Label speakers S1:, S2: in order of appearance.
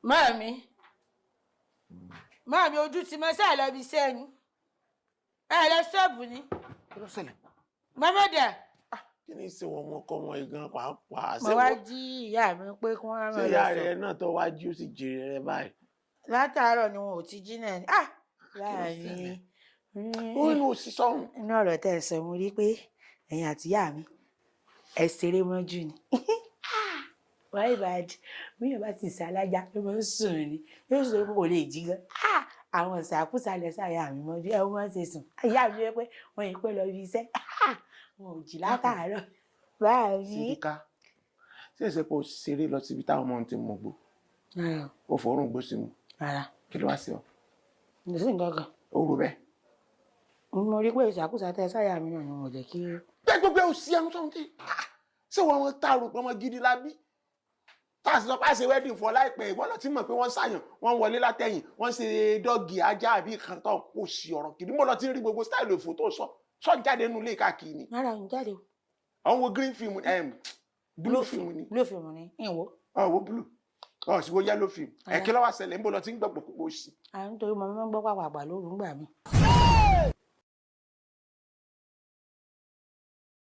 S1: Màámi ojú ti mọ́ sáà lọ bí iṣẹ́ ni. Ẹ lọ ṣọ́ọ̀bù ni.
S2: Kí ló ṣẹlẹ̀?
S1: Mọ́mọ́dà.
S2: Kí ni ṣe wọn ọkọ wọn igan pàápàá?
S1: Mo wá jí ìyá mi pé kí wọ́n rán lọ sọ.
S2: Ṣé ìyá rẹ̀ náà tó wá jí ó sì jèrè rẹ báyìí?
S1: Látàárọ̀ ni wọn ò ti jí náà ni. Láàrin.
S2: Ó inú òsì sọ́hun.
S1: Inú ọ̀rọ̀ tẹ́ ẹ sọ mo rí pé ẹ̀yin àti ìyá mi ẹ ṣeré mọ́jú ni. Why bad? Bí yóò bá ti ṣe alájà ló máa ń sùn ni. Yóò sọ pé kò lè jí gan. Àwọn ìṣàkúsàlẹ̀ sáyà mi mọ́jú ẹ wọ́n ṣe sùn. Ìyá mi wí pé wọ́n yìí pẹ́ lọ bí iṣẹ́. Wọn ò jí látàárọ̀. Báyìí.
S2: Sídíkà, ṣé èsè pé o ṣeré lọ síbi táwọn ọmọ ti mọ̀ gbó? O fòórùn gbó sí mu. Kí ló wá sí ọ?
S1: Kò sí nǹkan kan.
S2: O rò bẹ́ẹ̀?
S1: Mo rí pé ìṣàkúsàlẹ̀ sáyà mi náà ni mo jẹ́ kí.
S2: Bẹ́ẹ̀ gbogbo ẹ̀ ò sí ẹnu sọ́hun tí. Ṣé wọn tá a rò pé ọmọ gidi la bí? Tá a sì sọ pé a ṣe wedding fún ọ láìpẹ́ ìwọ́n lọ tí mọ̀ pé wọ́n ṣàyàn wọ́n wọlé látẹ̀yìn wọ́n ṣe dọ́ọ̀gì ajá àbí kan tó kò sí ọ̀rọ̀ kìdí mo lọ ti rí gbogbo style òfò tó sọ jáde nínú ilé káàkiri ni.
S1: Rárá ń jáde o.
S2: Àwọn wo green film blue film ni.
S1: Blue film ni ìwọ.
S2: Wo blue sì wo yellow film. Kí ló wá ṣẹlẹ̀ ń bọ̀ lọ tí ń gbọ́ pòpò sí.
S1: À ń torí mo máa ń gbọ́ pàpàpà lóru ń gbà mí.